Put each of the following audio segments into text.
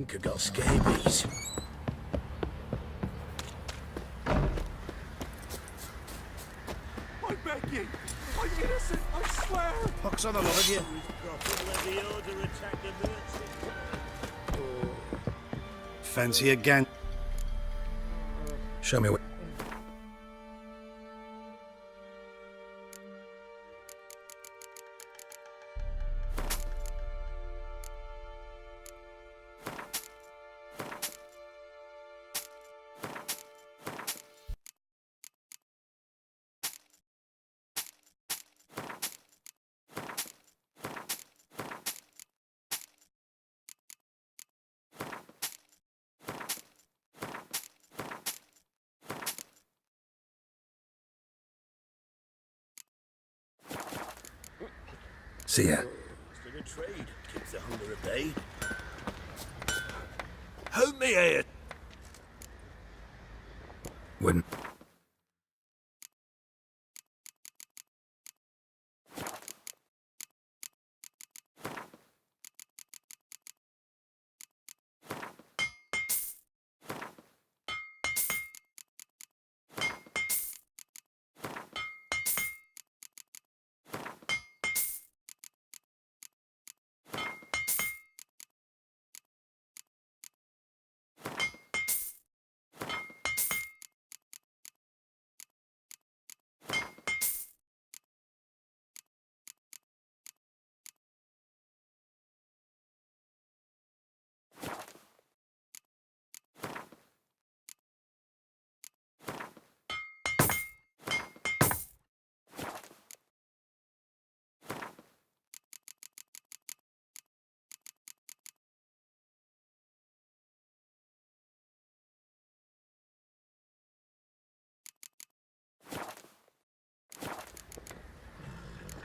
think I got scabies. I beg you! I'm innocent, I swear! Pox on a lot of you. Fancy again? Show me what. See ya. The trade keeps the hunger at bay. Hold me here. Wouldn't.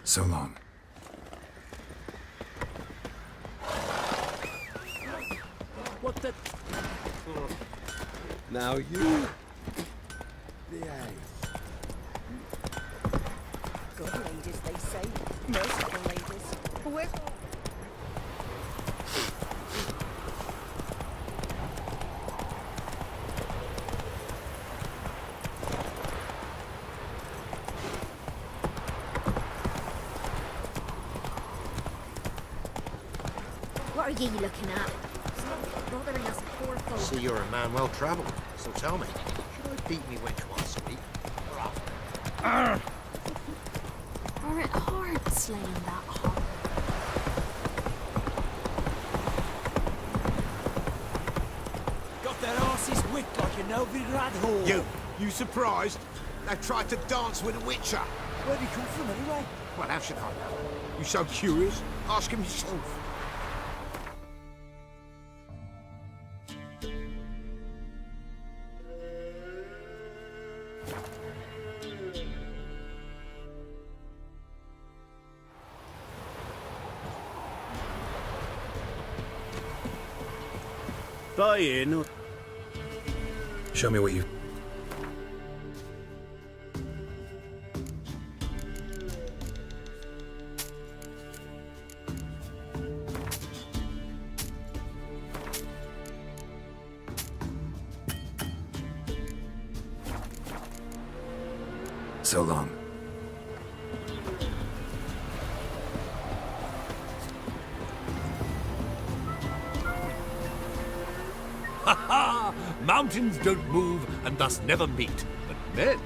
So long. What the? Now you... Good ladies, they say. Merciful ladies. Where... What are ye looking at? Stop bothering us poor folk. See, you're a man well travelled. So tell me, should I beat me wench once a week? Or often? Or it hard slaying that hog. Got their asses whipped like a Novigrad whore. You surprised? They've tried to dance with a witcher. Where'd he come from anyway? Well, how should I know? You so curious? Ask him yourself. Buy in. Show me what you. So long. Ha ha! Mountains don't move and thus never meet, but men.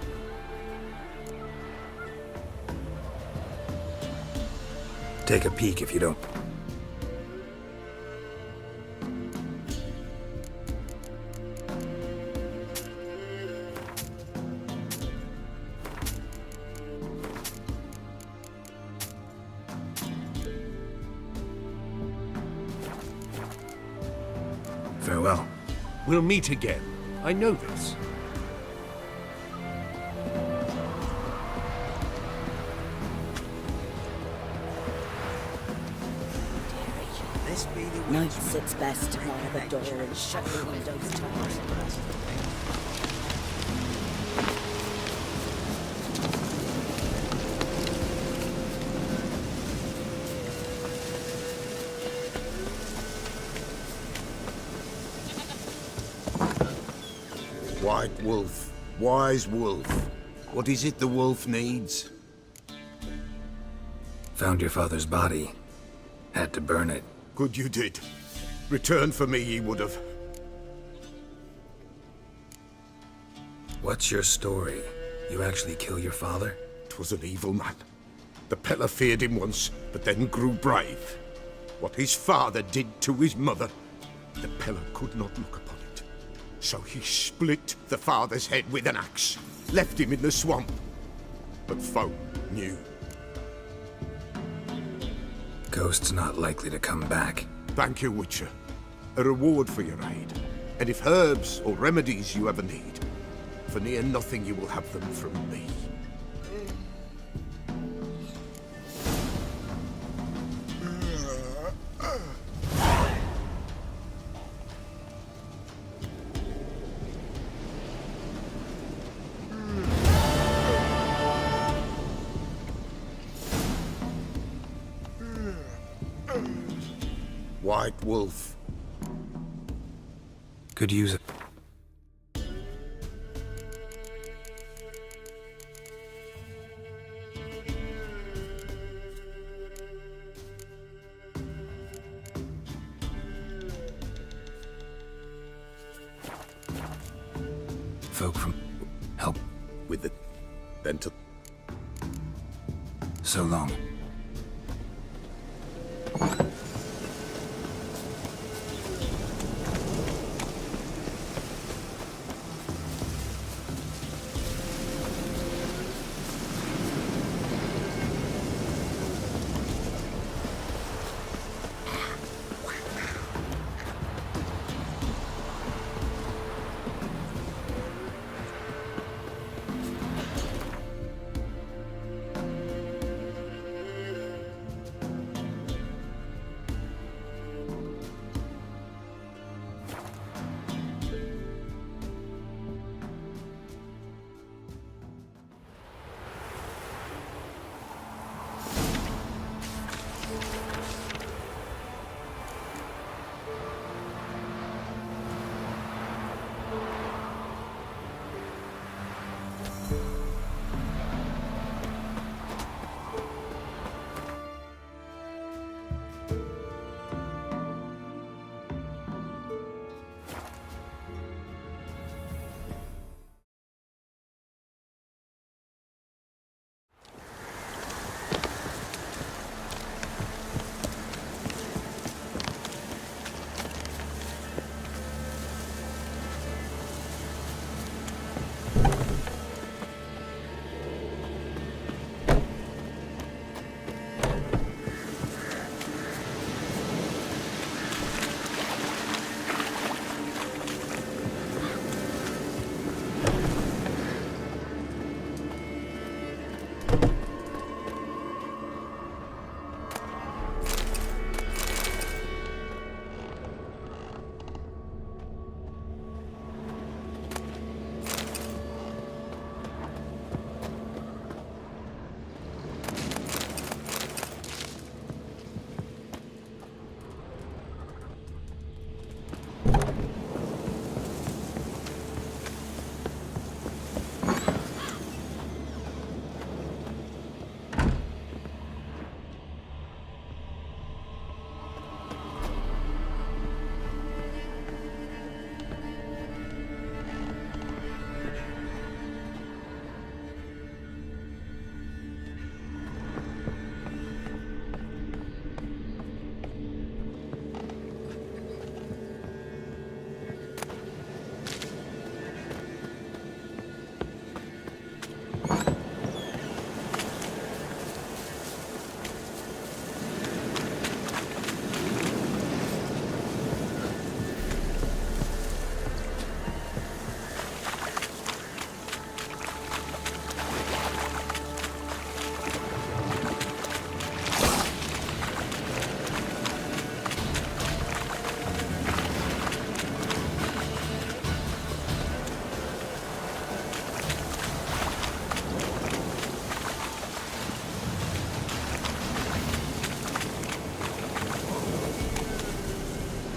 Take a peek if you don't. Farewell. We'll meet again. I know this. This be the Night sits best to bar the door and shut the windows tight. White wolf, wise wolf. What is it the wolf needs? Found your father's body. Had to burn it. Good you did. Return for me ye would have. What's your story? You actually kill your father? 'Twas an evil man. The Peller feared him once, but then grew brave. What his father did to his mother, the Peller could not look upon it. So he split the father's head with an axe, left him in the swamp. But folk knew. Ghost's not likely to come back. Thank you, Witcher. A reward for your aid. And if herbs or remedies you ever need, for near nothing you will have them from me. White wolf. Could use it. Folk from help. With it. Then to... So long.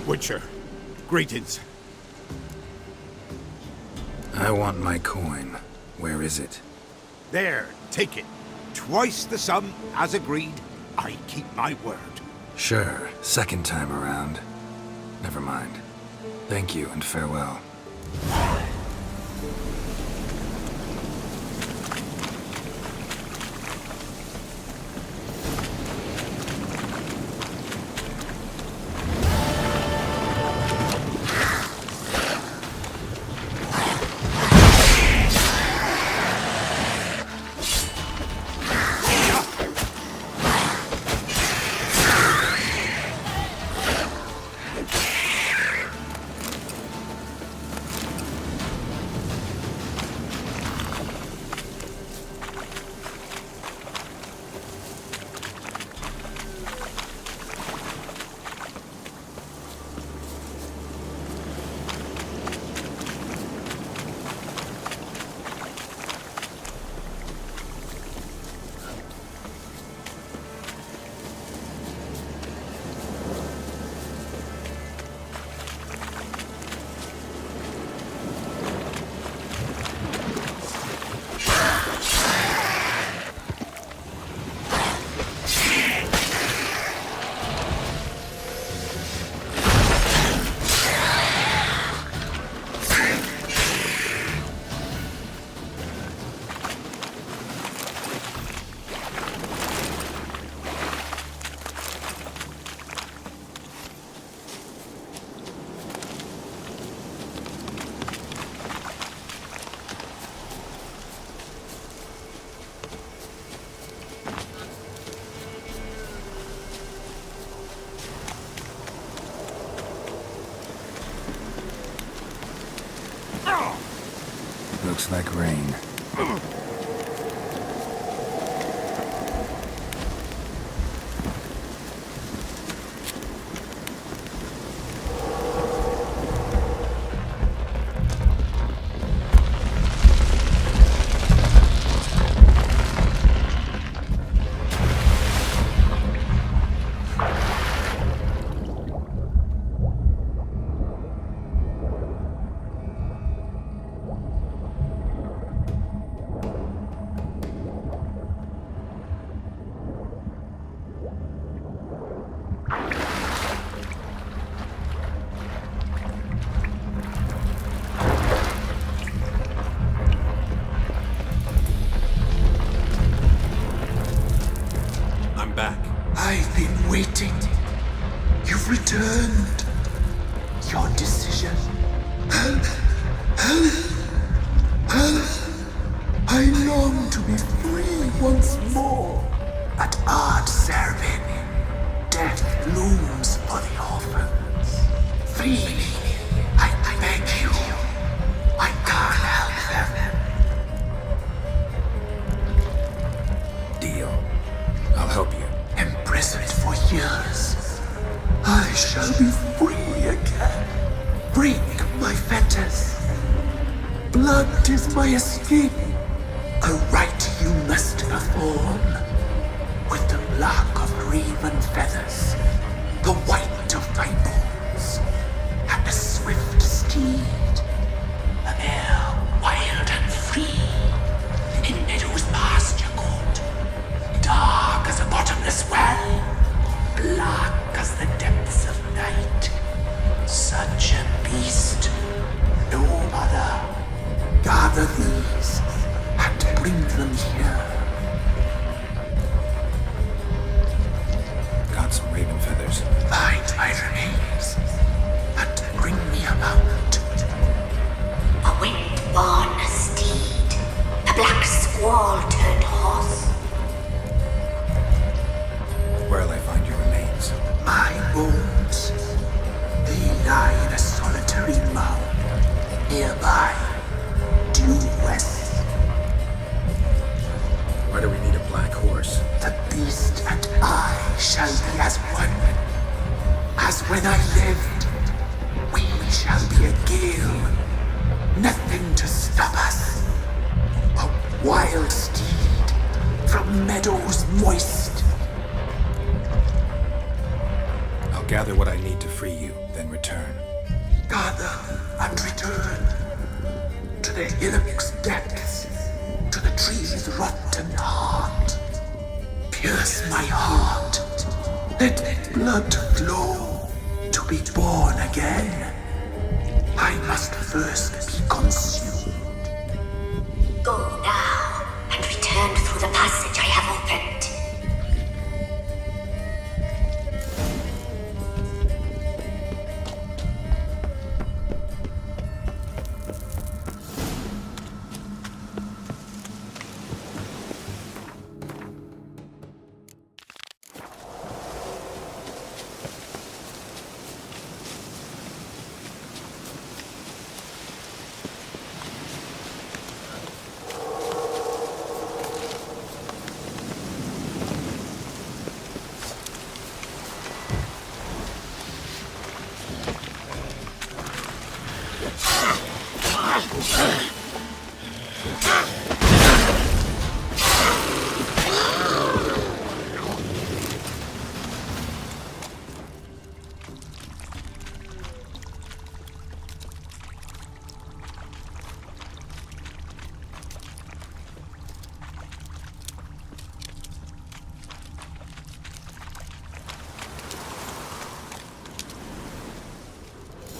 Witcher, greetings. I want my coin. Where is it? There, take it. Twice the sum, as agreed. I keep my word. Sure, second time around. Never mind. Thank you and farewell. Looks like rain. Back. I've been waiting. You've returned. Your decision. I long to be free once more. At Ard Serbin, death looms for the orphans. Free me, I beg you. I can't help them. Deal. I'll help you. Imprisoned for years, I shall be free again. Break my fetters. Blood is my escape. A rite you must perform. With the black of raven feathers, the white of my bones, and a swift steed. A mare wild and free, in meadows pasture court. Dark as a bottomless well, black as the depths of night. Such a beast, no other. Gather these and bring them here. Got some raven feathers. Find my remains and bring me a mount. A wind-born steed, a black squall turned horse. Where'll I find your remains? My bones, they lie in a solitary mound nearby, due west. Why do we need a black horse? The beast and I shall be as one. As when I lived, we shall be a gale. Nothing to stop us. A wild steed from meadows moist. I'll gather what I need to free you, then return. Gather and return. to the hillock's depths, to the tree's rotten heart. Pierce my heart, let blood flow, to be born again. I must first be consumed. Go now, and return through the passage I have opened.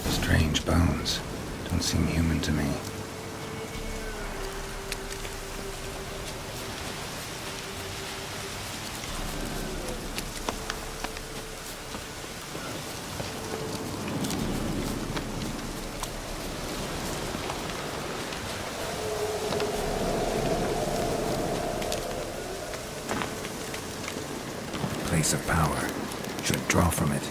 Strange bones. Don't seem human to me. Place of power. Should draw from it.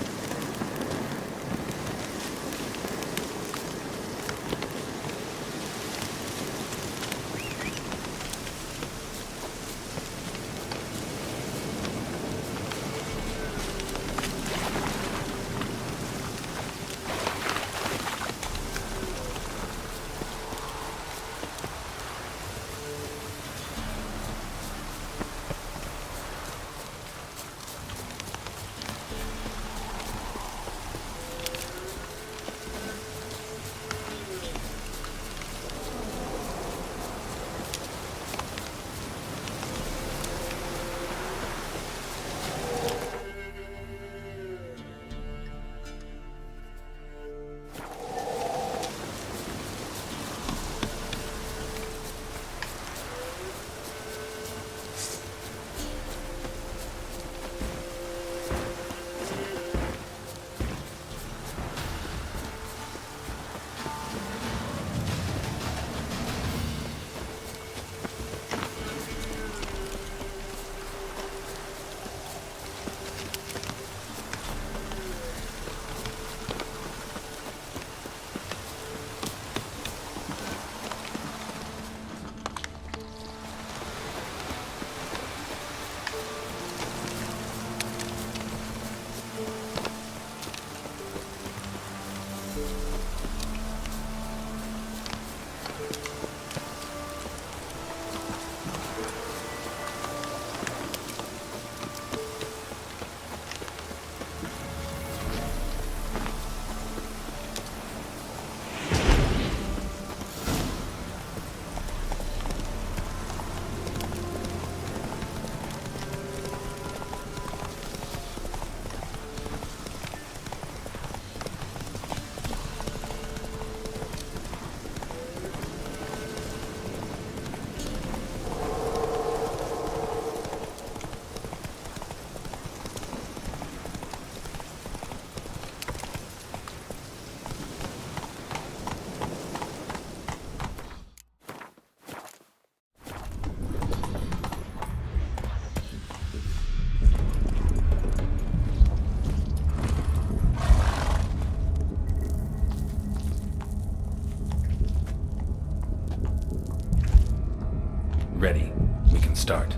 Ready. We can start.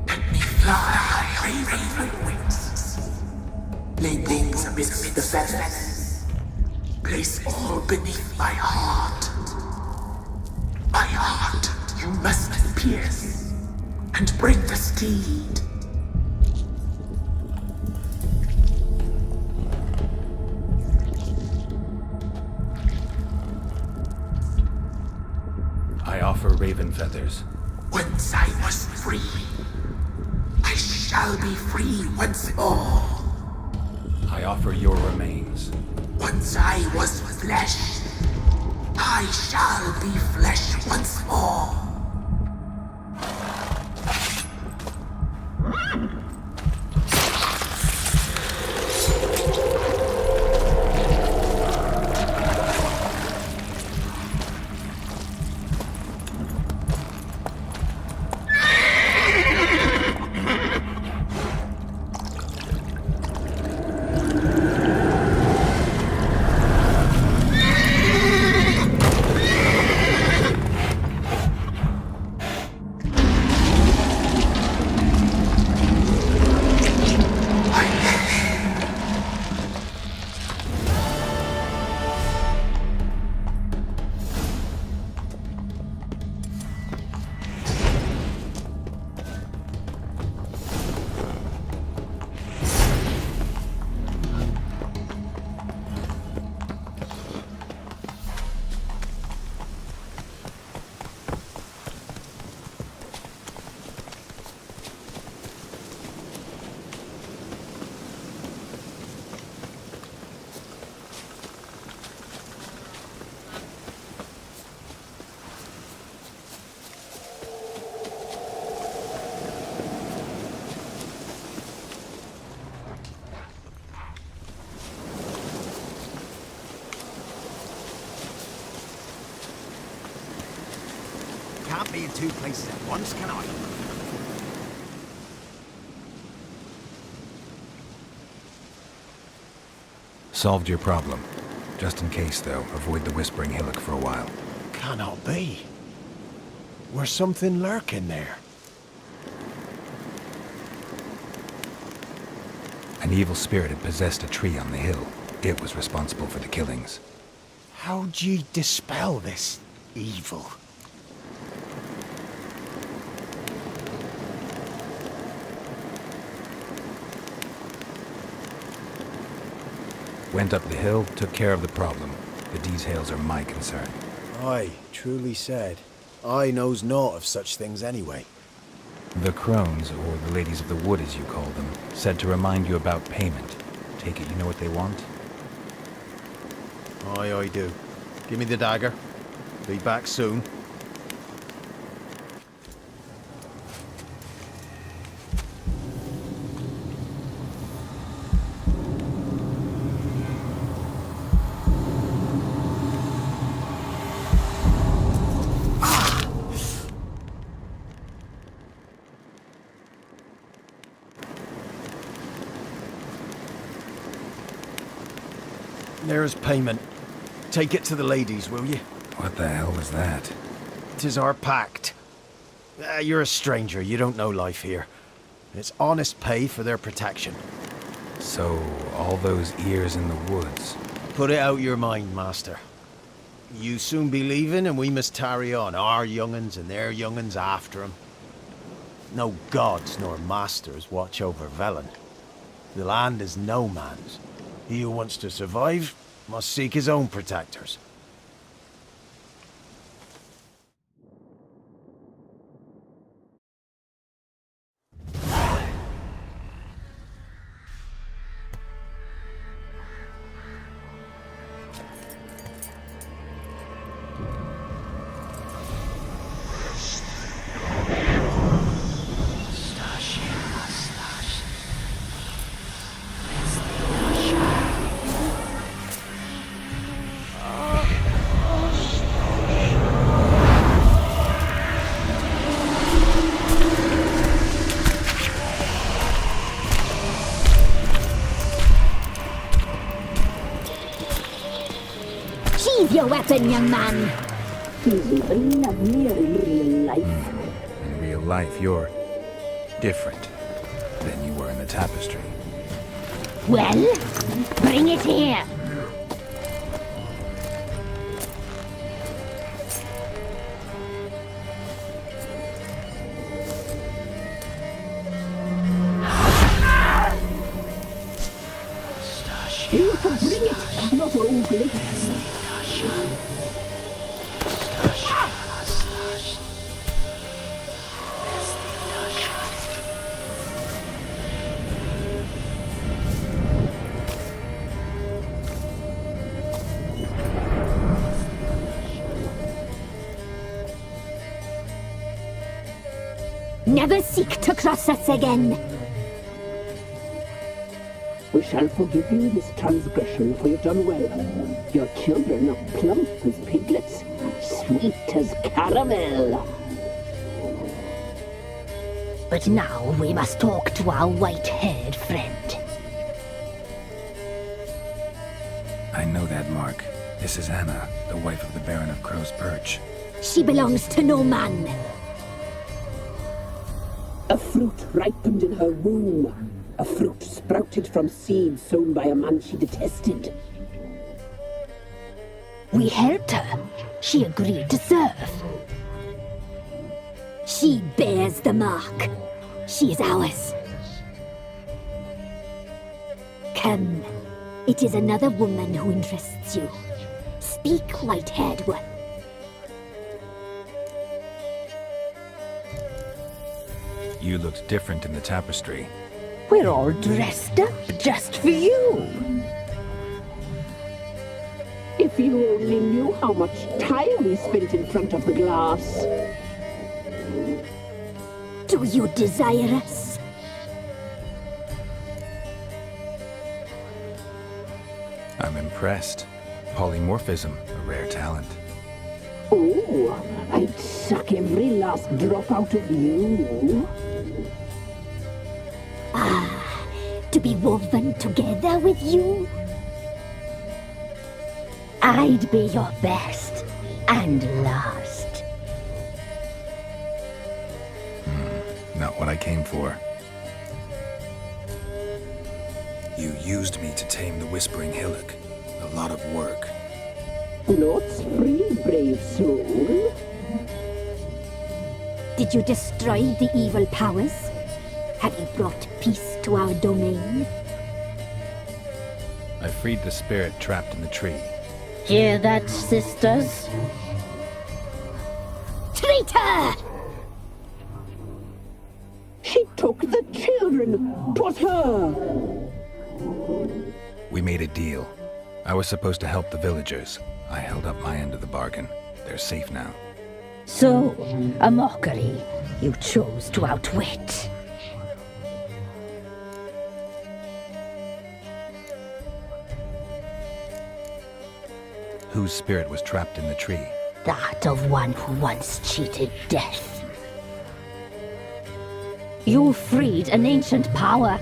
Let me fly, raven wings. Lay wings amidst the feathers. Place all beneath my heart. My heart you must pierce, and bring the steed. raven feathers. Once I was free, I shall be free once more. I offer your remains. Once I was flesh, I shall be flesh once more. Can't be in two places at once, can I? Solved your problem. Just in case, though, avoid the Whispering Hillock for a while. Cannot be. Where's something lurking there? An evil spirit had possessed a tree on the hill. It was responsible for the killings. How'd ye dispel this evil? Went up the hill, took care of the problem. The details are my concern. Aye, truly said. I knows naught of such things anyway. The crones, or the ladies of the wood as you call them, said to remind you about payment. Take it you know what they want? Aye, I do. Give me the dagger. Be back soon. There's payment. Take it to the ladies, will you? What the hell was that? 'Tis our pact. You're a stranger, you don't know life here. It's honest pay for their protection. So, all those ears in the woods. Put it out your mind, master. You soon be leaving and we must tarry on, our young'uns and their young'uns after 'em. No gods nor masters watch over Velen. The land is no man's. He who wants to survive must seek his own protectors. Sheathe your weapon, young man. He's even not near in real life. In real life, you're different than you were in the tapestry. Well, bring it here. You can bring it, not ugly. Never seek to cross us again. We shall forgive you this transgression, for you've done well. Your children are plump as piglets, sweet as caramel. But now we must talk to our white-haired friend. I know that mark. This is Anna, the wife of the Baron of Crow's Perch. She belongs to no man. A fruit ripened in her womb. A fruit sprouted from seeds sown by a man she detested. We helped her. She agreed to serve. She bears the mark. She is ours. Come. It is another woman who interests you. Speak, white-haired one. You looked different in the tapestry. We're all dressed up just for you. If you only knew how much time we spent in front of the glass. Do you desire us? I'm impressed. Polymorphism, a rare talent. Oh, I'd suck every last drop out of you. To be woven together with you? I'd be your best and last. Not what I came for. You used me to tame the Whispering Hillock. A lot of work. Lots free, brave soul. Did you destroy the evil powers? Have you brought peace to our domain? I freed the spirit trapped in the tree. Hear that, sisters? Traitor! She took the children. 'Twas her. We made a deal. I was supposed to help the villagers. I held up my end of the bargain. They're safe now. So, a mockery you chose to outwit. Whose spirit was trapped in the tree? That of one who once cheated death. You freed an ancient power.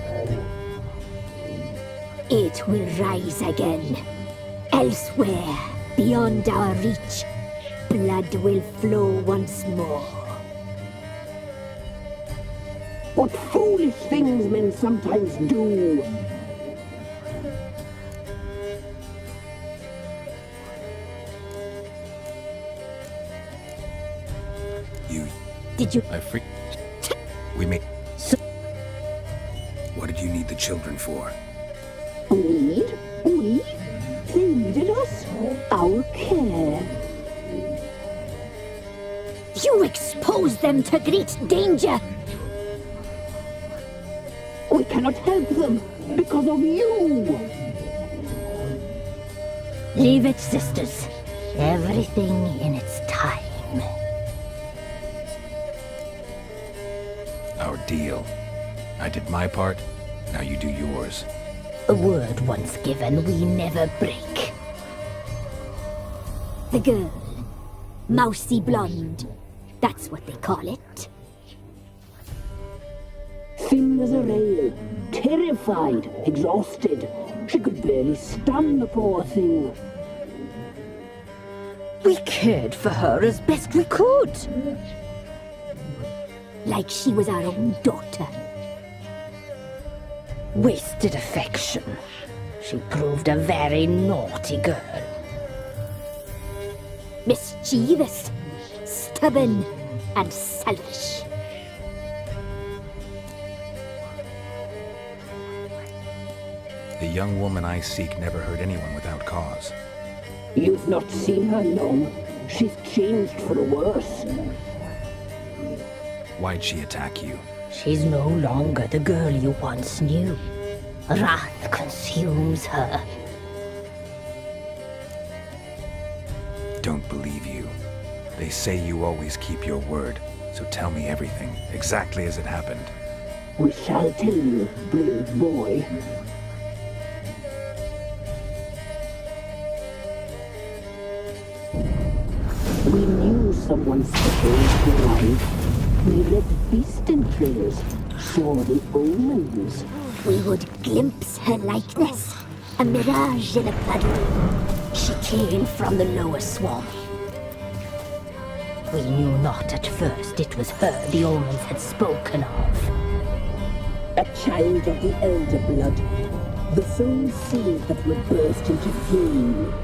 It will rise again. Elsewhere, beyond our reach, blood will flow once more. What foolish things men sometimes do. Did you... I freed... We made... So What did you need the children for? Need? We? They needed us? Our care. You exposed them to great danger! We cannot help them because of you. leave it, sisters. Everything in its time. Our deal. I did my part, now you do yours. A word once given, we never break. The girl. Mousy blonde. That's what they call it. Thin as a rail, terrified, exhausted. She could barely stand, the poor thing. We cared for her as best we could. Like she was our own daughter. Wasted affection. She proved a very naughty girl. Mischievous, stubborn, and selfish. The young woman I seek never hurt anyone without cause. You've not seen her long. She's changed for the worse. Why'd she attack you? She's no longer the girl you once knew. Wrath consumes her. Don't believe you. They say you always keep your word. So tell me everything, exactly as it happened. We shall tell you, brave boy. We knew someone special would arrive. We read beasting trails, saw the omens. We would glimpse her likeness, a mirage in a puddle. She came from the lower swamp. We knew not at first it was her the omens had spoken of. A child of the elder blood, the soul seed that would burst into flame.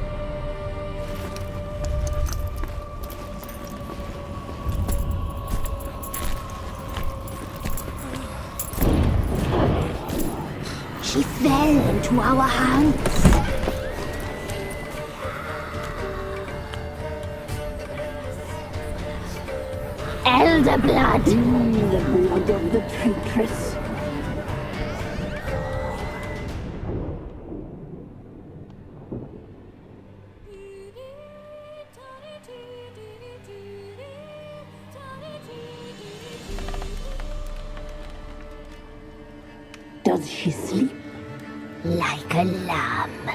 She fell into our hands. Elder blood! The blood of the traitress. Does she sleep? Like a lamb.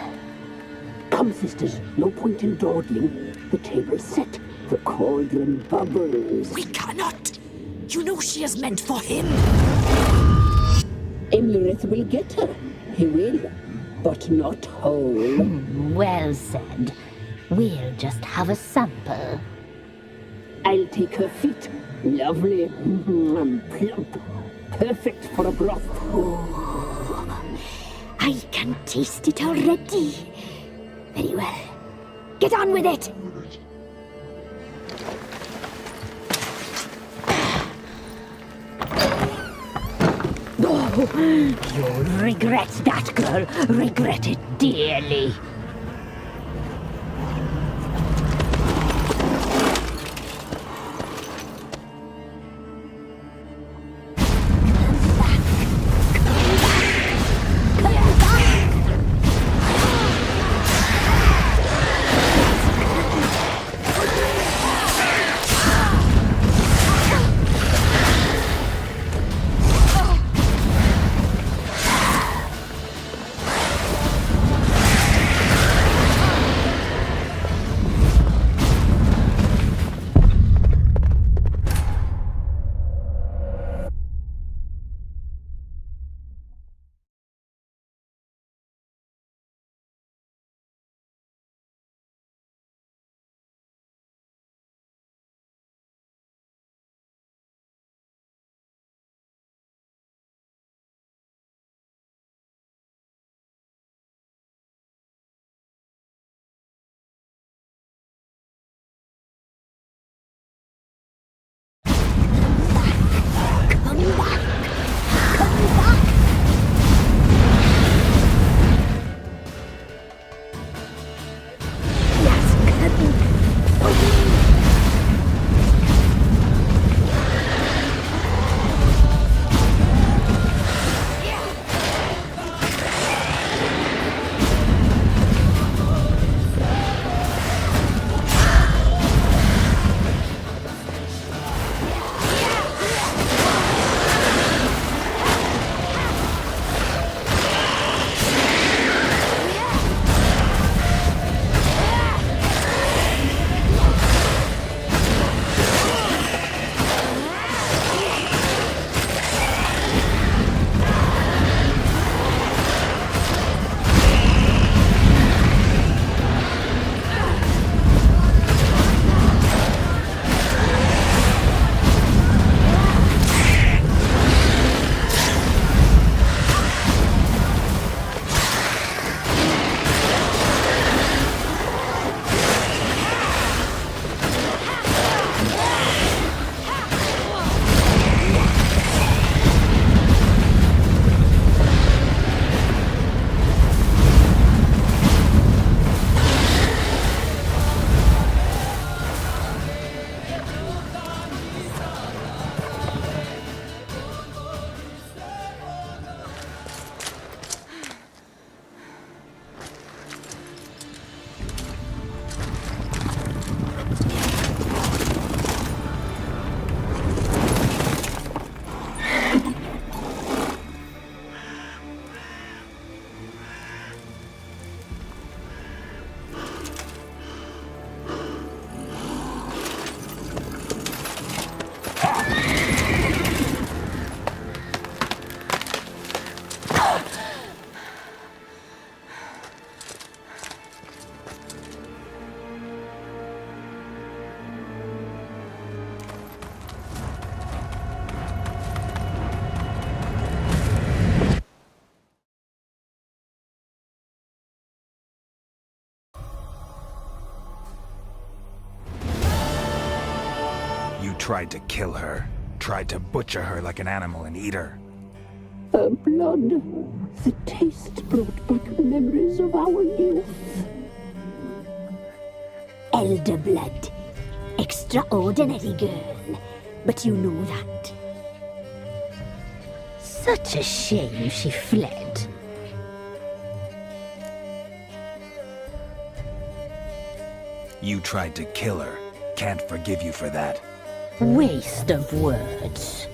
Come, sisters, no point in dawdling. The table's set, the cauldron bubbles. We cannot! You know she is meant for him! Imlerith will get her. He will, but not whole. Well said. We'll just have a sample. I'll take her feet. Lovely and plump. Perfect for a broth. I can taste it already. Very well. Get on with it! You'll regret that, girl. Regret it dearly. tried to kill her. Tried to butcher her like an animal and eat her. Her blood. The taste brought back memories of our youth. Elder blood. Extraordinary girl. But you know that. Such a shame she fled. You tried to kill her. Can't forgive you for that. Waste of words.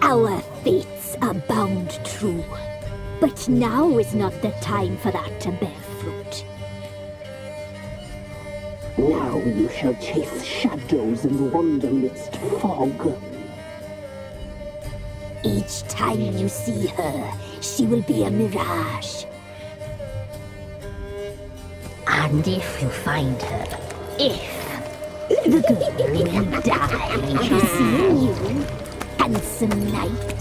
Our fates are bound true. But now is not the time for that to bear fruit. Now you shall chase shadows and wander midst fog. Each time you see her, she will be a mirage. And if you find her, The girl will die. Seeing you, handsome knight.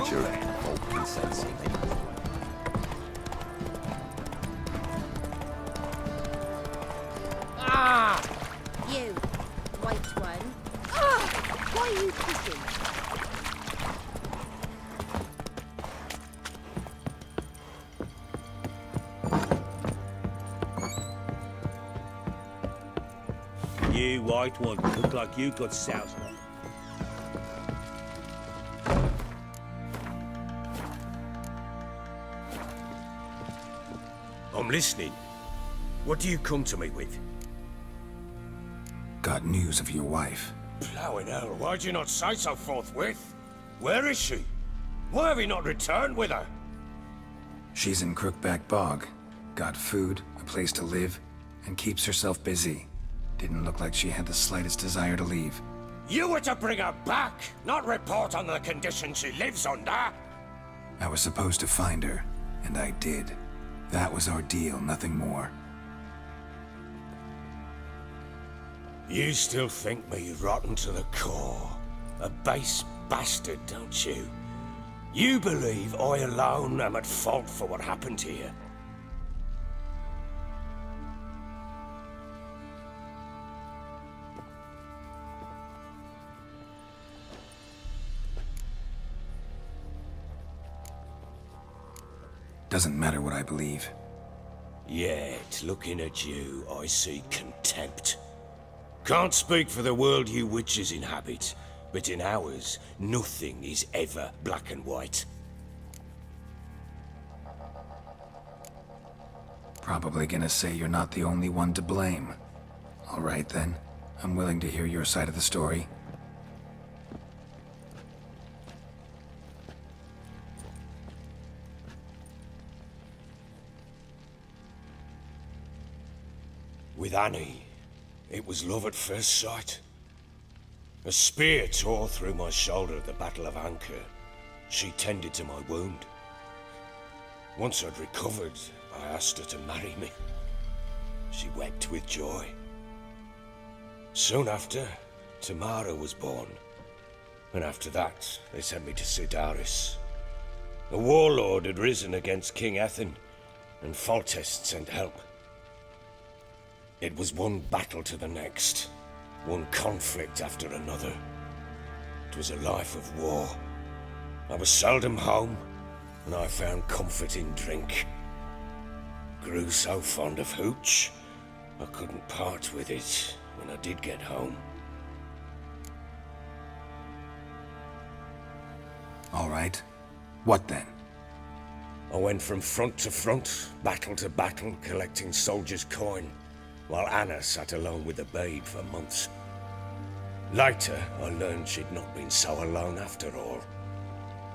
creature, both insensate. Ah! You, white one. Ah! Why are you kicking? You white one, look like you got soused. I'm listening. What do you come to me with? Got news of your wife. Plowing hell, why'd you not say so forthwith? Where is she? Why have you not returned with her? She's in Crookback Bog. Got food, a place to live, and keeps herself busy. Didn't look like she had the slightest desire to leave. You were to bring her back, not report on the conditions she lives under. I was supposed to find her, and I did. That was our deal, nothing more. You still think me rotten to the core. A base bastard, don't you? You believe I alone am at fault for what happened here. Doesn't matter what I believe. Yet, looking at you, I see contempt. Can't speak for the world you witches inhabit, but in ours, nothing is ever black and white. Probably gonna say you're not the only one to blame. All right then, I'm willing to hear your side of the story. With Annie, it was love at first sight. A spear tore through my shoulder at the Battle of Anchor. She tended to my wound. Once I'd recovered, I asked her to marry me. She wept with joy. Soon after, Tamara was born. And after that, they sent me to Sidaris. A warlord had risen against King Ethan, and Foltest sent help. It was one battle to the next, one conflict after another. It was a life of war. I was seldom home, and I found comfort in drink. Grew so fond of hooch, I couldn't part with it when I did get home. All right. What then? I went from front to front, battle to battle, collecting soldiers' coin, while Anna sat alone with the babe for months. Later, I learned she'd not been so alone after all.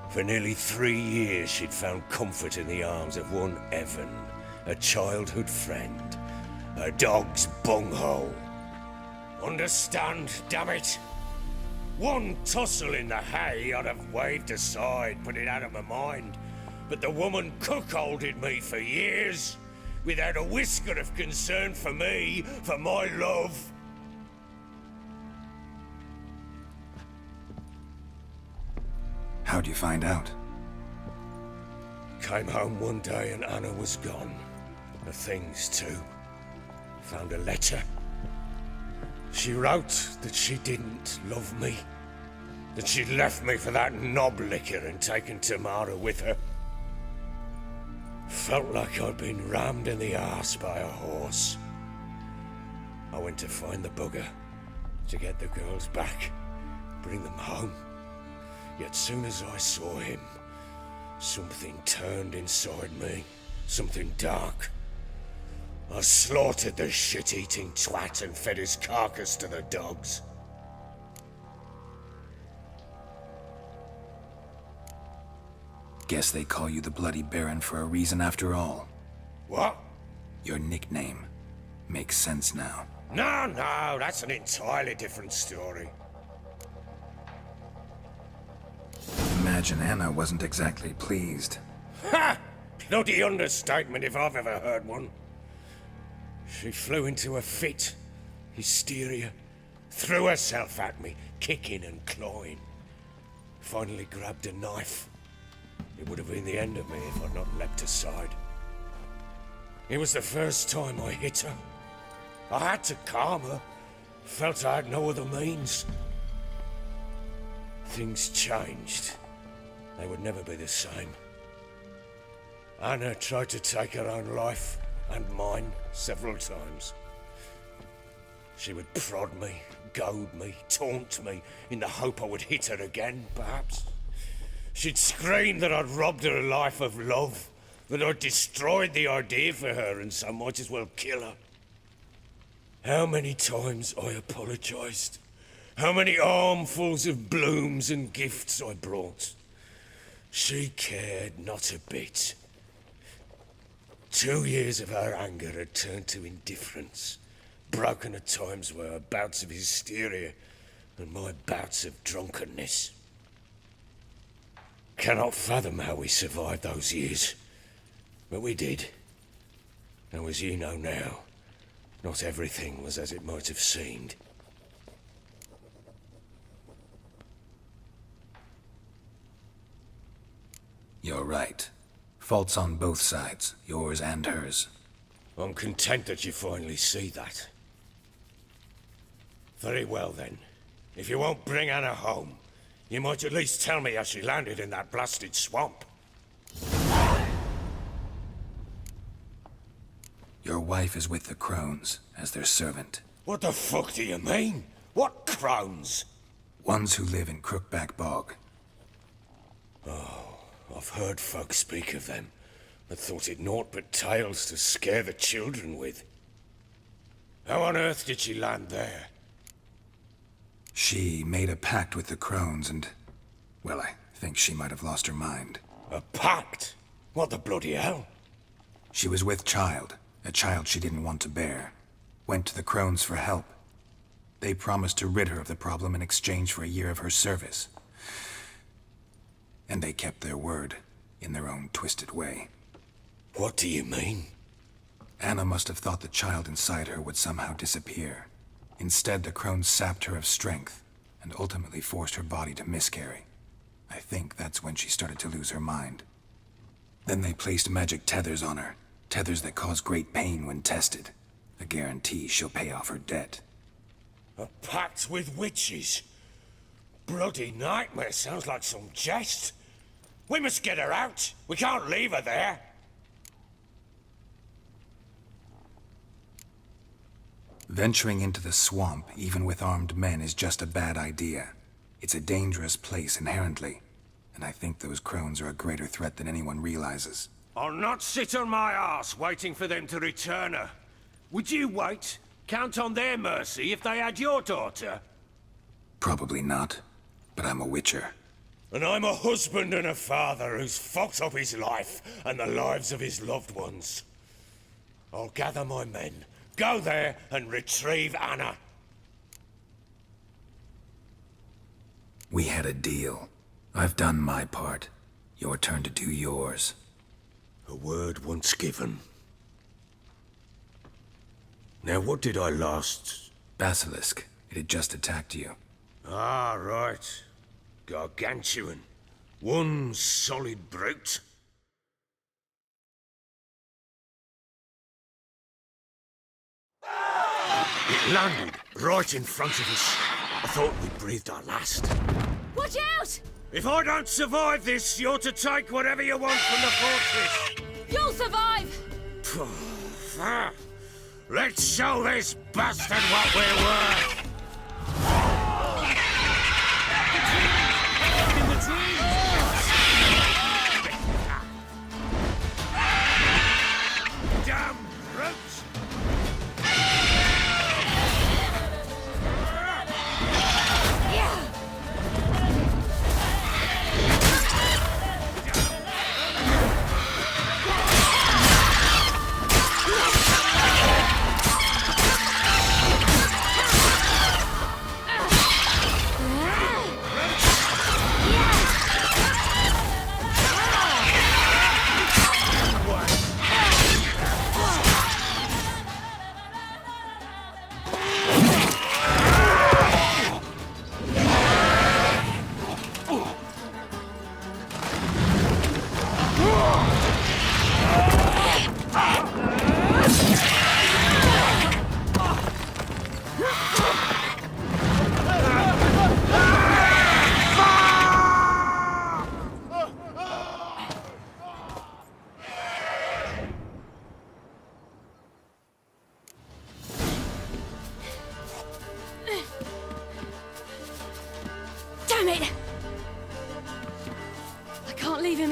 For nearly 3 years, she'd found comfort in the arms of one Evan, a childhood friend, a dog's bunghole. Understand, damn it? One tussle in the hay I'd have waved aside, put it out of my mind, but the woman cuckolded me for years, without a whisker of concern for me, for my love. How'd you find out? Came home one day and Anna was gone. The things too. Found a letter. She wrote that she didn't love me. That she'd left me for that knob licker and taken Tamara with her. Felt like I'd been rammed in the arse by a horse. I went to find the bugger, to get the girls back, bring them home. Yet soon as I saw him, something turned inside me, something dark. I slaughtered the shit-eating twat and fed his carcass to the dogs. Guess they call you the Bloody Baron for a reason after all. What? Your nickname. Makes sense now. No, that's an entirely different story. Imagine Anna wasn't exactly pleased. Ha! Bloody understatement if I've ever heard one. She flew into a fit, hysteria, threw herself at me, kicking and clawing. Finally grabbed a knife, it would have been the end of me if I'd not leapt aside. It was the first time I hit her. I had to calm her. Felt I had no other means. Things changed. They would never be the same. Anna tried to take her own life, and mine, several times. She would prod me, goad me, taunt me, in the hope I would hit her again, perhaps. She'd scream that I'd robbed her life of love, that I'd destroyed the idea for her, and so might as well kill her. How many times I apologized. How many armfuls of blooms and gifts I brought. She cared not a bit. 2 years of her anger had turned to indifference, broken at times by her bouts of hysteria and my bouts of drunkenness. Cannot fathom how we survived those years, but we did. And as you know now, not everything was as it might have seemed. You're right. Faults on both sides, yours and hers. I'm content that you finally see that. Very well then. If you won't bring Anna home, you might at least tell me how she landed in that blasted swamp. Your wife is with the crones, as their servant. What the fuck do you mean? What crones? Ones who live in Crookback Bog. Oh, I've heard folk speak of them, but thought it naught but tales to scare the children with. How on earth did she land there? She made a pact with the crones and... well, I think she might have lost her mind. A pact? What the bloody hell? She was with child, a child she didn't want to bear. Went to the crones for help. They promised to rid her of the problem in exchange for a year of her service. And they kept their word, in their own twisted way. What do you mean? Anna must have thought the child inside her would somehow disappear. Instead, the crones sapped her of strength, and ultimately forced her body to miscarry. I think that's when she started to lose her mind. Then they placed magic tethers on her, tethers that cause great pain when tested. A guarantee she'll pay off her debt. A pact with witches? Bloody nightmare, sounds like some jest. We must get her out. We can't leave her there. Venturing into the swamp, even with armed men, is just a bad idea. It's a dangerous place inherently, and I think those crones are a greater threat than anyone realizes. I'll not sit on my arse waiting for them to return her. Would you wait? Count on their mercy if they had your daughter? Probably not, but I'm a witcher. And I'm a husband and a father who's fucked up his life and the lives of his loved ones. I'll gather my men, go there and retrieve Anna. We had a deal. I've done my part. Your turn to do yours. A word once given. Now what did I last... Basilisk. It had just attacked you. Ah, right. Gargantuan. One solid brute. It landed right in front of us. I thought we breathed our last. Watch out! If I don't survive this, you're to take whatever you want from the fortress. You'll survive! Let's show this bastard what we're worth! In the trees! Damn brutes!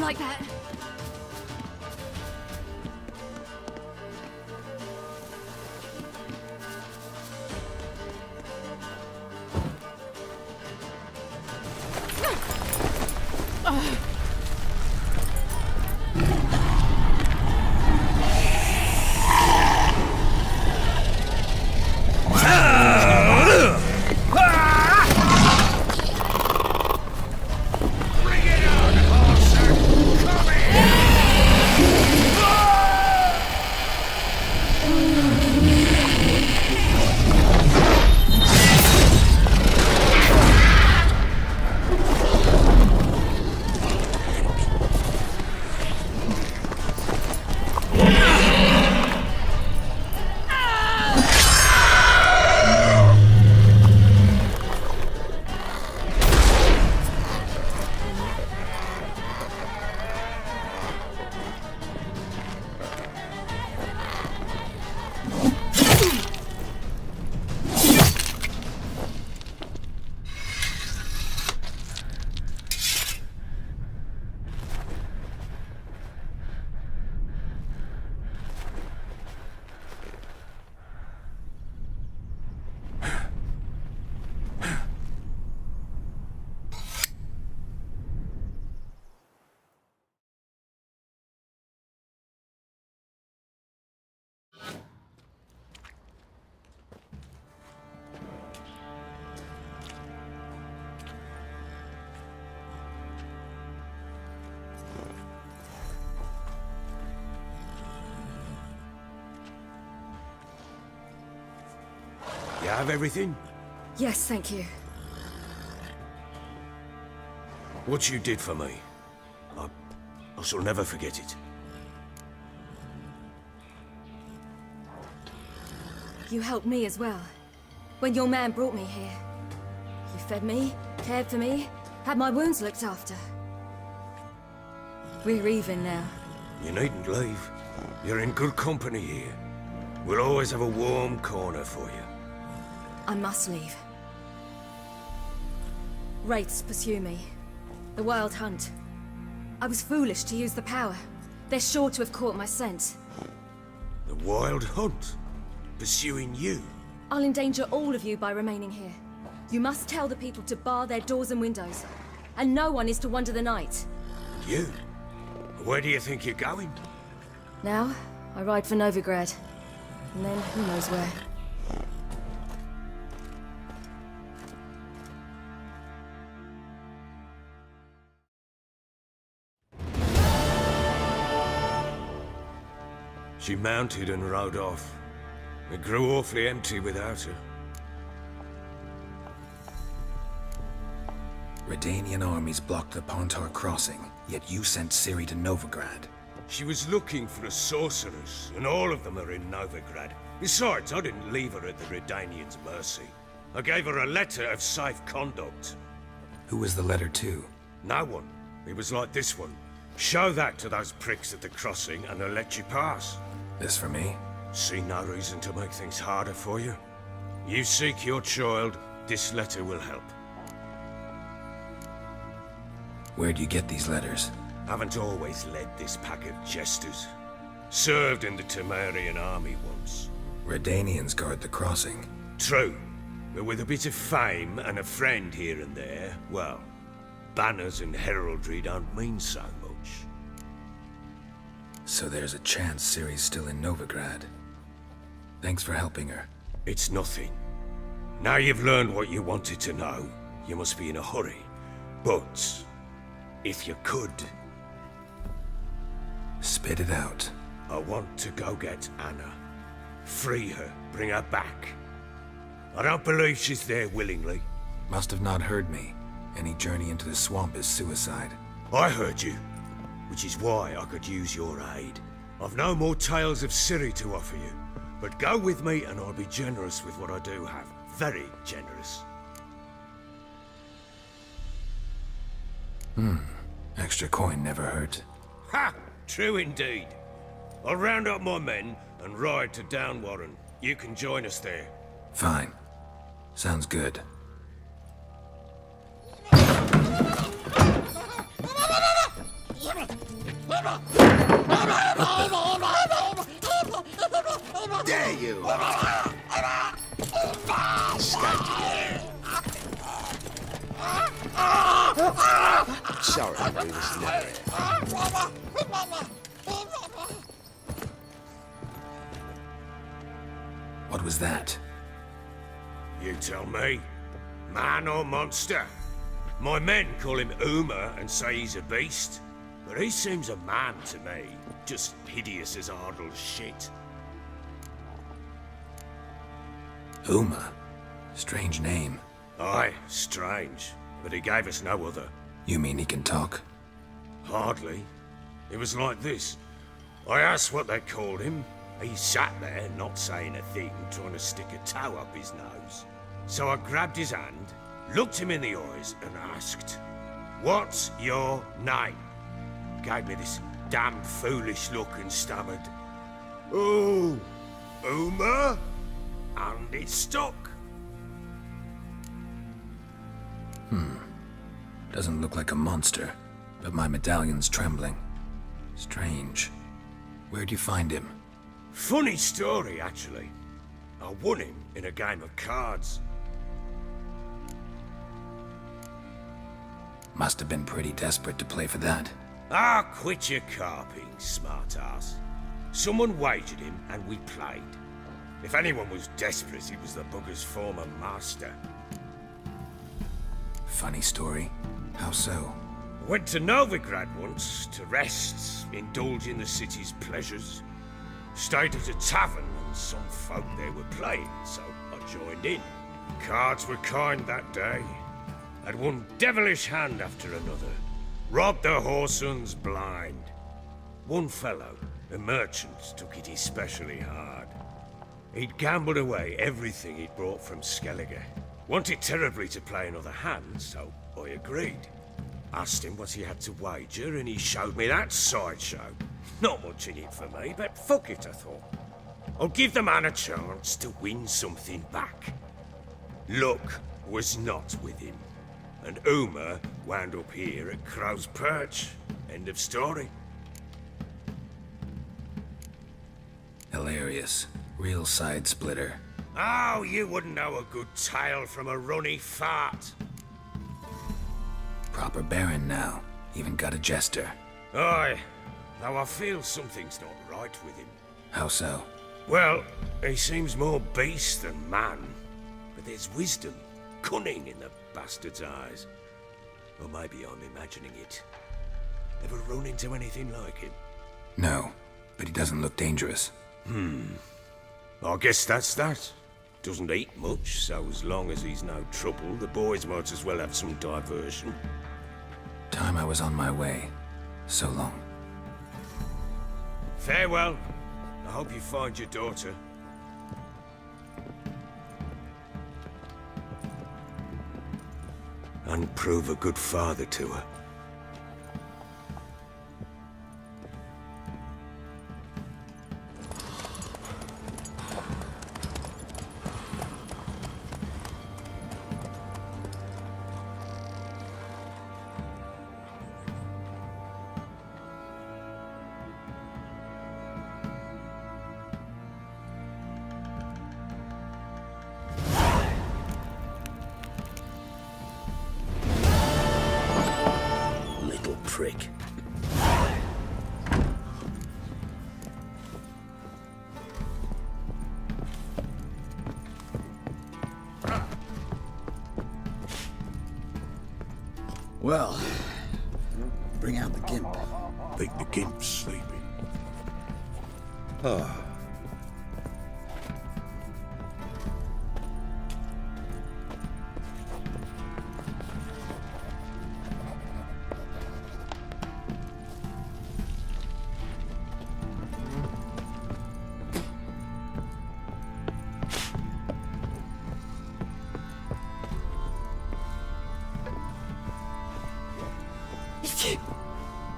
like that. You have everything? Yes, thank you. What you did for me, I shall never forget it. You helped me as well. When your man brought me here. You fed me, cared for me, had my wounds looked after. We're even now. You needn't leave. You're in good company here. We'll always have a warm corner for you. I must leave. Wraiths pursue me. The Wild Hunt. I was foolish to use the power. They're sure to have caught my scent. The Wild Hunt? Pursuing you? I'll endanger all of you by remaining here. You must tell the people to bar their doors and windows. And no one is to wander the night. You? Where do you think you're going? Now, I ride for Novigrad. And then, who knows where. She mounted and rode off. It grew awfully empty without her. Redanian armies blocked the Pontar crossing, yet you sent Ciri to Novigrad. She was looking for a sorceress, and all of them are in Novigrad. Besides, I didn't leave her at the Redanians' mercy. I gave her a letter of safe conduct. Who was the letter to? No one. It was like this one. Show that to those pricks at the crossing, and they'll let you pass. This for me? See no reason to make things harder for you. You seek your child, this letter will help. Where'd you get these letters? Haven't always led this pack of jesters. Served in the Temerian army once. Redanians guard the crossing. True, but with a bit of fame and a friend here and there, well, banners and heraldry don't mean so much. So there's a chance Ciri's still in Novigrad. Thanks for helping her. It's nothing. Now you've learned what you wanted to know, you must be in a hurry. But, if you could... Spit it out. I want to go get Anna. Free her, bring her back. I don't believe she's there willingly. Must have not heard me. Any journey into the swamp is suicide. I heard you, which is why I could use your aid. I've no more tales of Ciri to offer you, but go with me and I'll be generous with what I do have. Very generous. Extra coin never hurt. Ha! True indeed. I'll round up my men and ride to Downwarren. You can join us there. Fine. Sounds good. There you are! Escaped again. Sorry, we was never here. What was that? You tell me. Man or monster? My men call him Uma and say he's a beast. But he seems a man to me. Just hideous as Ardle's shit. Uma? Strange name. Aye, strange. But he gave us no other. You mean he can talk? Hardly. It was like this. I asked what they called him. He sat there, not saying a thing, trying to stick a toe up his nose. So I grabbed his hand, looked him in the eyes, and asked, "What's your name?" Gave me this damn foolish look and stammered, "Oh, Uma?" And it stuck. Doesn't look like a monster, but my medallion's trembling. Strange. Where'd you find him? Funny story, actually. I won him in a game of cards. Must have been pretty desperate to play for that. Ah, quit your carping, smart-ass. Someone wagered him, and we played. If anyone was desperate, it was the bugger's former master. Funny story. How so? Went to Novigrad once, to rest, indulge in the city's pleasures. Stayed at a tavern, and some folk there were playing, so I joined in. Cards were kind that day. Had one devilish hand after another. Robbed the whoresun's blind. One fellow, a merchant, took it especially hard. He'd gambled away everything he'd brought from Skellige. Wanted terribly to play another hand, so I agreed. Asked him what he had to wager, and he showed me that sideshow. Not much in it for me, but fuck it, I thought. I'll give the man a chance to win something back. Luck was not with him, and Uma wound up here at Crow's Perch. End of story. Hilarious. Real side splitter. Oh, you wouldn't know a good tale from a runny fart. Proper baron now. Even got a jester. Aye, though I feel something's not right with him. How so? Well, he seems more beast than man. But there's wisdom, cunning in the bastard's eyes. Or maybe I'm imagining it. Ever run into anything like him? No, but he doesn't look dangerous. I guess that's that. Doesn't eat much, so as long as he's no trouble, the boys might as well have some diversion. Time I was on my way. So long. Farewell. I hope you find your daughter. And prove a good father to her. Prick. Well, bring out the gimp. Think the gimp's sleeping. Oh.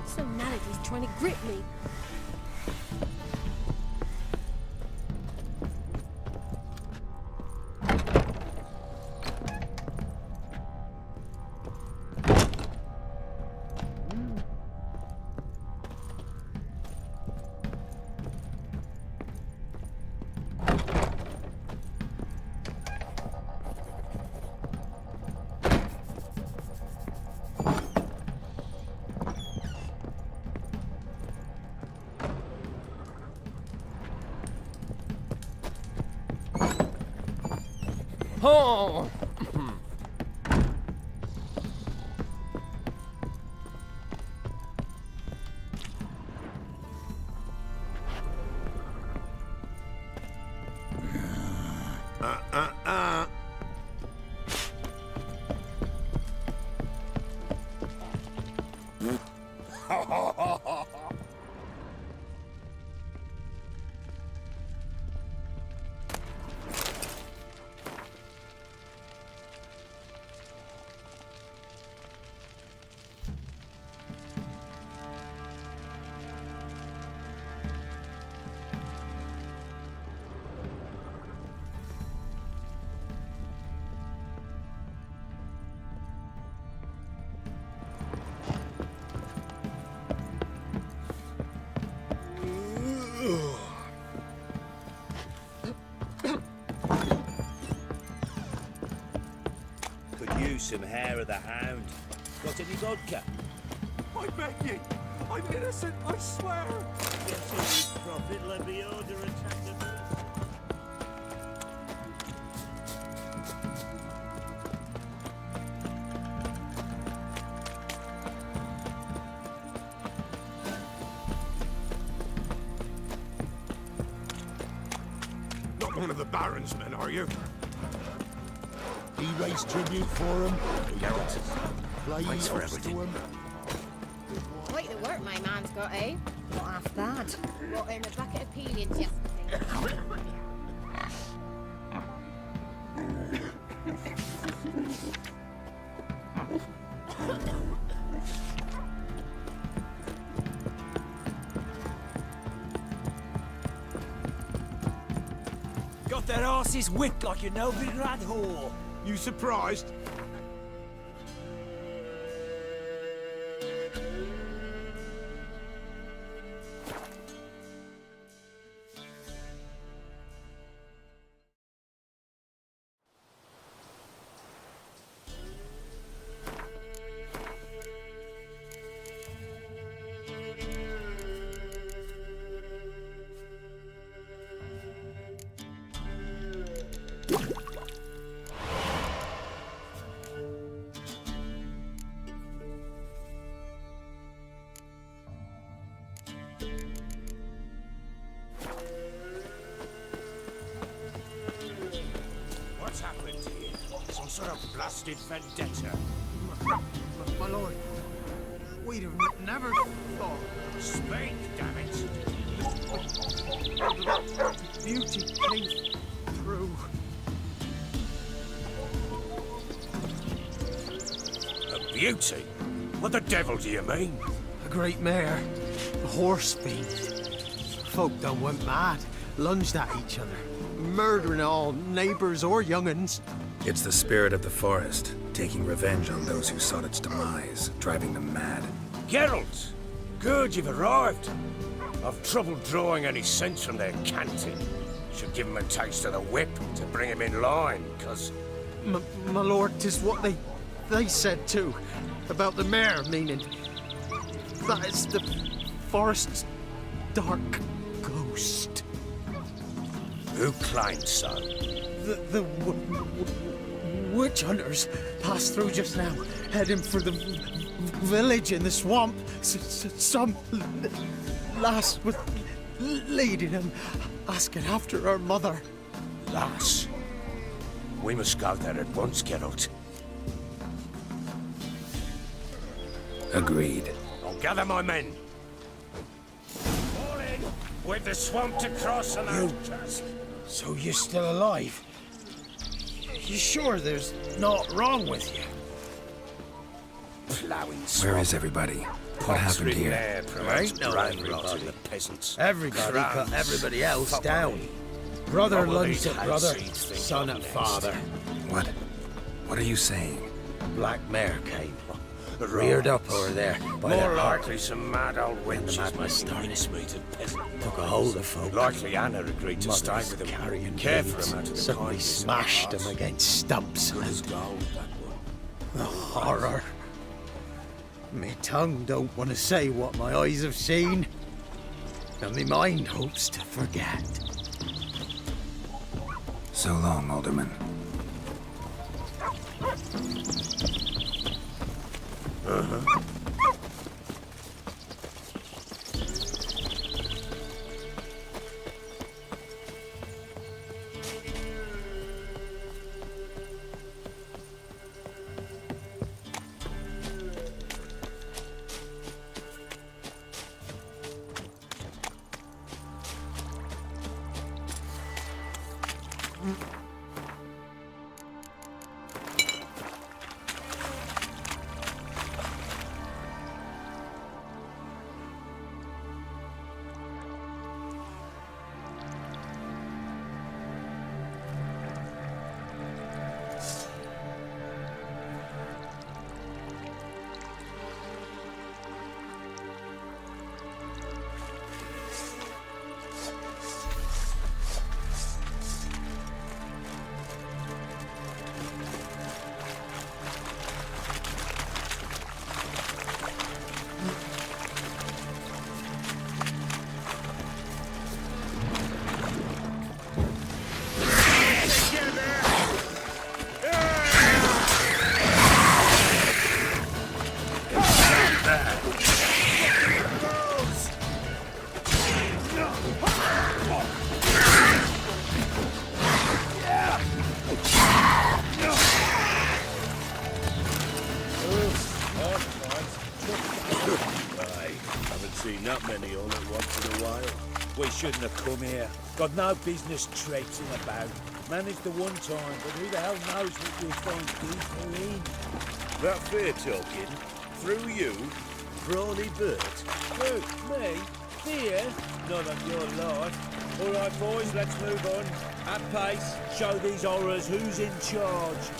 So mad he's trying to grip me. Oh! Could use some hair of the hound. Got any vodka? I beg you. I'm innocent, I swear. Yes, you prophet, let me order a tender. Not one of the Baron's men, are you? He raised tribute for him. Geralt, Play thanks for off to everything. him. Quite the work my man's got, eh? Not half bad. Brought in a bucket of peelings yesterday. Got that arse's wit like a Novigrad whore. You surprised? What's happened here? Some sort of blasted vendetta. My lord, we'd have never thought. Speak, damn it! Beauty came through. A beauty? What the devil do you mean? A great mare, a horse fiend. Folk done went mad, lunged at each other, murdering all neighbours or young'uns. It's the spirit of the forest, taking revenge on those who sought its demise, driving them mad. Geralt! Good you've arrived. I've trouble drawing any sense from their canting. Should give 'em a taste of the whip to bring 'em in line, 'cause... My lord, 'tis what they said too, about the mare, meaning that is the forest's dark ghost. Who claimed so? The witch hunters passed through just now, heading for the village in the swamp. Some lass was leading him, asking after her mother. Lass? We must go there at once, Geralt. Agreed. I'll gather my men. All in! With the swamp to cross and outcast. So you're still alive? You sure there's naught wrong with you? Ploughing Where is everybody? What happened here? There promotes bravery to the peasants. Everybody cut everybody else down. Brother lunged at brother, son at father. What are you saying? Black mare came. Reared up over there by More the likely some mad old witches madness started me to peasant. took a hold of folk. Likely Anna agreed to stay with them, carrying care for blades, them out of the suddenly kindness of smashed her them heart. against stumps. Good as gold, that one. The horror. My tongue don't want to say what my eyes have seen, and my mind hopes to forget. So long, Alderman. Not many on it once in a while. We shouldn't have come here. Got no business traipsing about. Managed the one time, but who the hell knows what you'll find deeper in? That fair talking? Through you? Brawny Bert? Who? Me? Fear? Not on your life. All right, boys, let's move on. At pace, show these horrors who's in charge.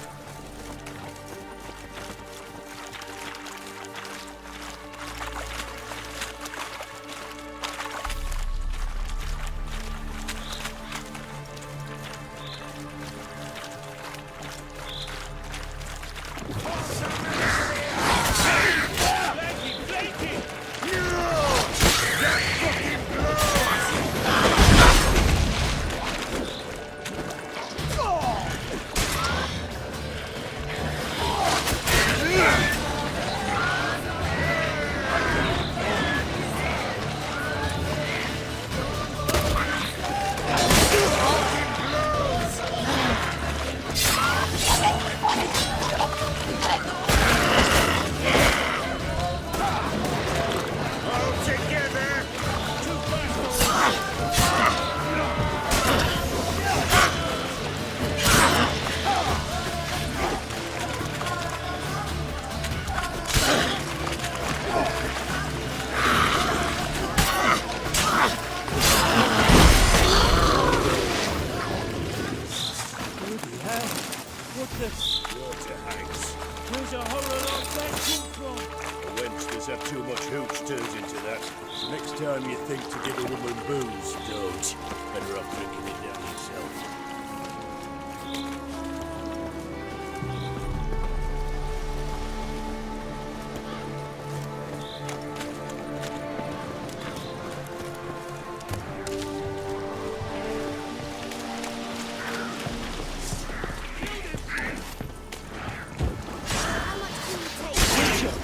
Time you think to give a woman booze, don't. Better off drinking it down yourself.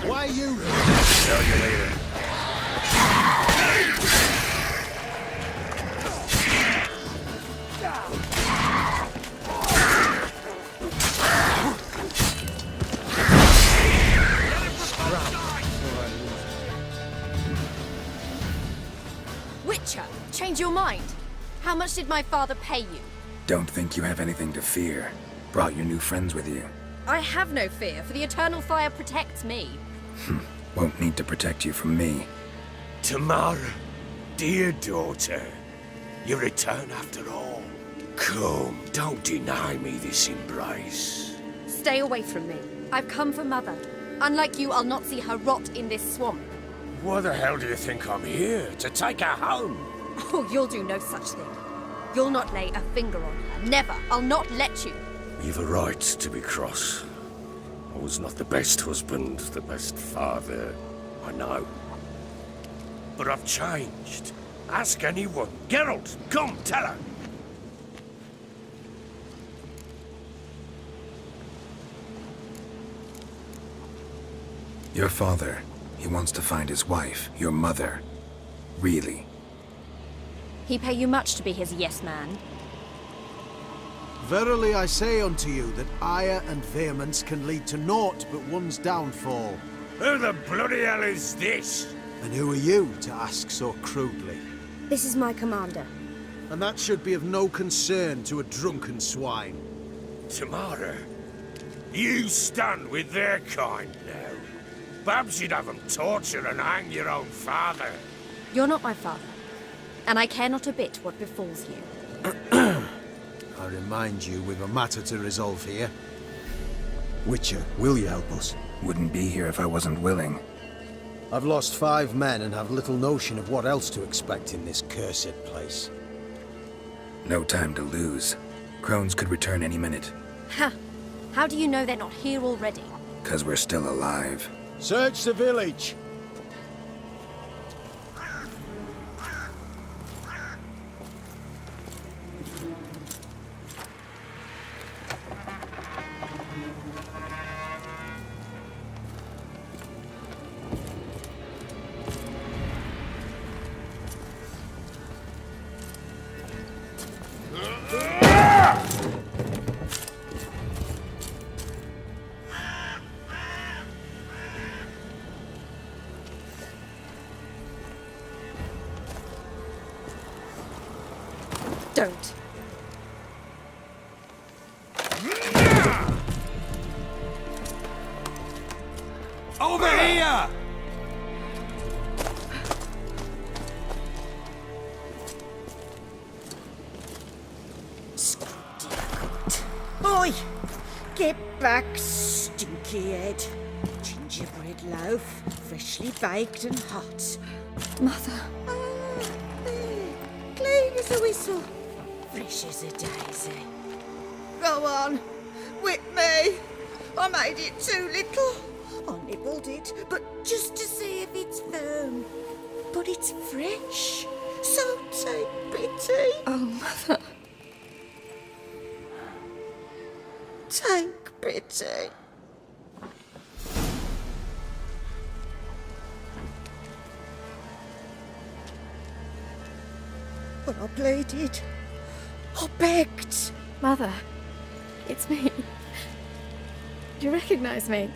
Why are you? Tell you later. Witcher, change your mind. How much did my father pay you? Don't think you have anything to fear. Brought your new friends with you. I have no fear, for the eternal fire protects me. Won't need to protect you from me. Tamara, dear daughter, you return after all. Come, don't deny me this embrace. Stay away from me. I've come for Mother. Unlike you, I'll not see her rot in this swamp. Why the hell do you think I'm here? To take her home? Oh, you'll do no such thing. You'll not lay a finger on her. Never. I'll not let you. You've a right to be cross. I was not the best husband, the best father, I know. But I've changed. Ask anyone. Geralt, come, tell her. Your father, he wants to find his wife, your mother. Really. He pay you much to be his yes man? Verily I say unto you that ire and vehemence can lead to naught but one's downfall. Who the bloody hell is this? And who are you to ask so crudely? This is my commander. And that should be of no concern to a drunken swine. Tamara, you stand with their kind now. Perhaps you'd have them torture and hang your own father. You're not my father, and I care not a bit what befalls you. I remind you we've a matter to resolve here. Witcher, will you help us? Wouldn't be here if I wasn't willing. I've lost 5 men and have little notion of what else to expect in this cursed place. No time to lose. Crones could return any minute. Ha! How do you know they're not here already? 'Cause we're still alive. Search the village! Don't. Over here! Oi! Get back, stinky head. Gingerbread loaf, freshly baked and hot. Mother. Clean as a whistle, fresh as a daisy. Go on, whip me. I made it too little. I nibbled it, but just to see if it's firm. But it's fresh, so take pity. Oh, Mother. Take pity. But I pleaded. I begged. Mother, it's me. Do you recognize me?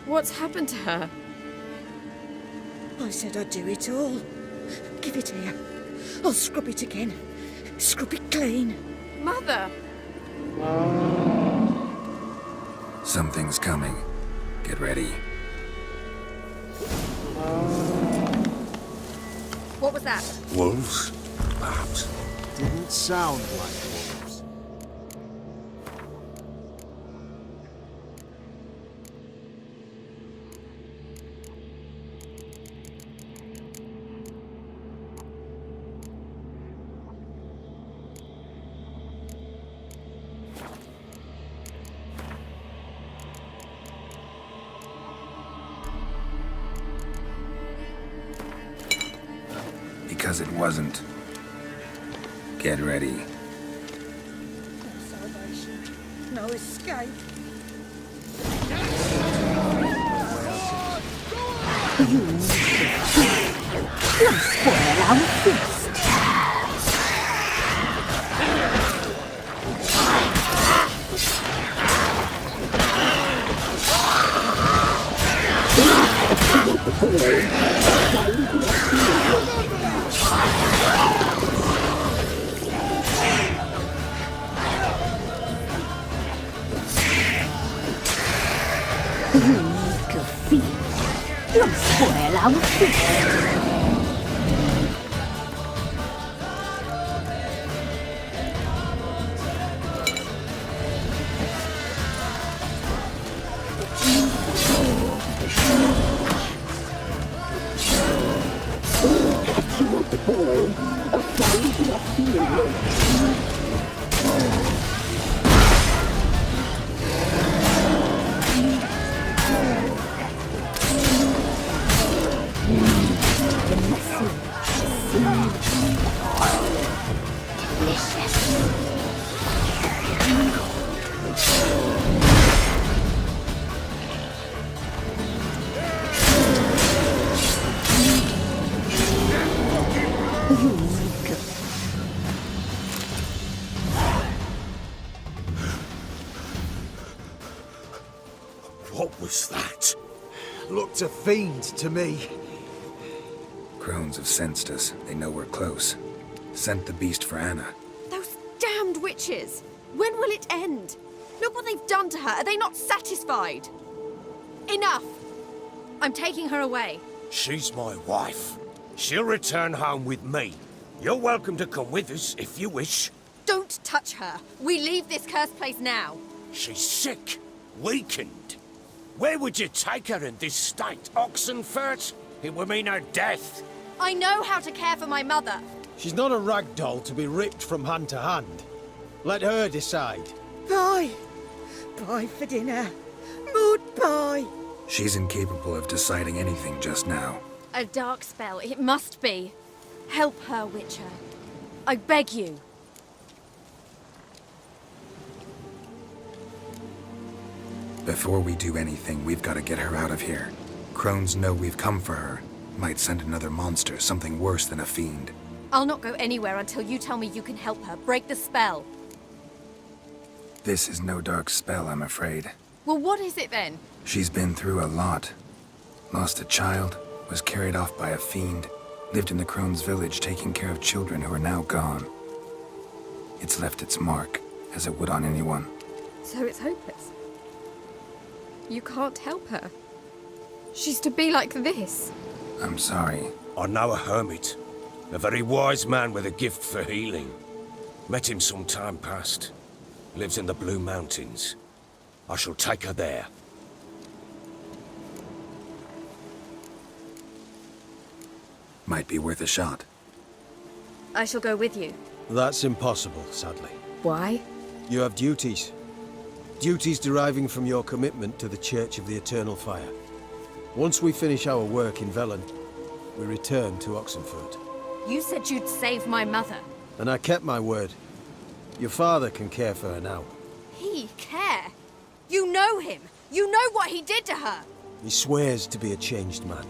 What's happened to her? I said I'd do it all. Give it here. I'll scrub it again. Scrub it clean. Mother! Something's coming. Get ready. What was that? Wolves, perhaps. Didn't sound like wolves. Because it wasn't. Get ready. No salvation. No escape. You'll spoil our feast. You need to feed. You'll spoil our feast. was that? Looked a fiend to me. Crones have sensed us. They know we're close. Sent the beast for Anna. Those damned witches! When will it end? Look what they've done to her. Are they not satisfied? Enough! I'm taking her away. She's my wife. She'll return home with me. You're welcome to come with us if you wish. Don't touch her. We leave this cursed place now. She's sick, weakened. Where would you take her in this state? Oxenfurt? It would mean her death. I know how to care for my mother. She's not a rag doll to be ripped from hand to hand. Let her decide. Bye. Bye for dinner. Mood bye. She's incapable of deciding anything just now. A dark spell, it must be. Help her, Witcher. I beg you. Before we do anything, we've got to get her out of here. Crones know we've come for her. Might send another monster, something worse than a fiend. I'll not go anywhere until you tell me you can help her. Break the spell. This is no dark spell, I'm afraid. Well, what is it then? She's been through a lot. Lost a child, was carried off by a fiend, lived in the Crone's village taking care of children who are now gone. It's left its mark, as it would on anyone. So it's hopeless. You can't help her. She's to be like this. I'm sorry. I know a hermit. A very wise man with a gift for healing. Met him some time past. Lives in the Blue Mountains. I shall take her there. Might be worth a shot. I shall go with you. That's impossible, sadly. Why? You have duties. Duties deriving from your commitment to the Church of the Eternal Fire. Once we finish our work in Velen, we return to Oxenfurt. You said you'd save my mother. And I kept my word. Your father can care for her now. He care? You know him. You know what he did to her. He swears to be a changed man.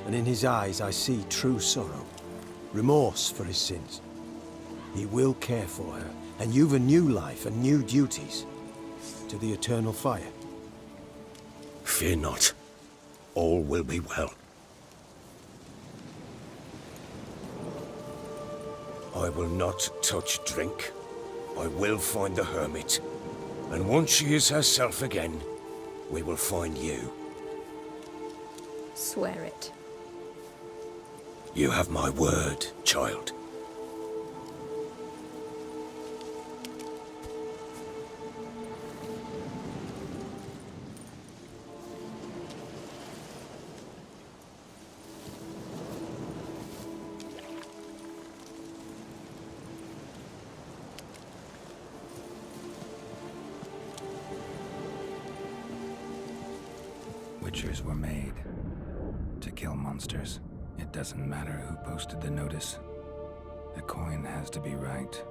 And in his eyes I see true sorrow. Remorse for his sins. He will care for her. And you've a new life and new duties. To the Eternal Fire. Fear not. All will be well. I will not touch drink. I will find the hermit. And once she is herself again, we will find you. Swear it. You have my word, child. Witchers were made to kill monsters. It doesn't matter who posted the notice. The coin has to be right.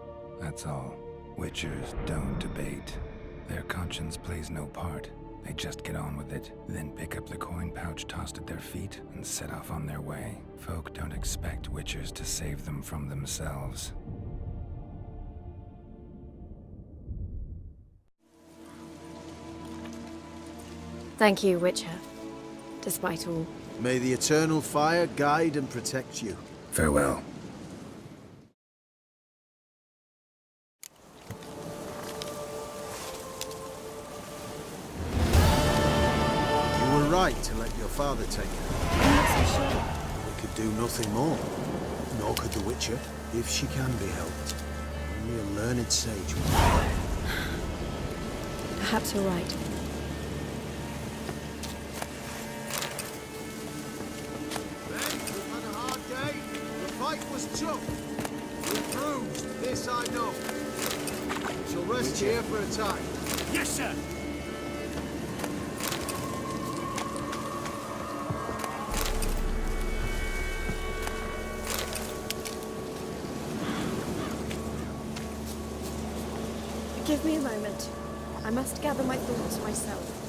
That's all. Witchers don't debate. Their conscience plays no part. They just get on with it, then pick up the coin pouch tossed at their feet and set off on their way. Folk don't expect Witchers to save them from themselves. Thank you, Witcher. Despite all. May the Eternal Fire guide and protect you. Farewell. You were right to let your father take her. I'm not so sure. We could do nothing more. Nor could the Witcher, if she can be helped. Only a learned sage would. Perhaps you're right. Fight was tough. We bruised, this I know. We shall rest here for a time. Yes, sir. Give me a moment. I must gather my thoughts myself.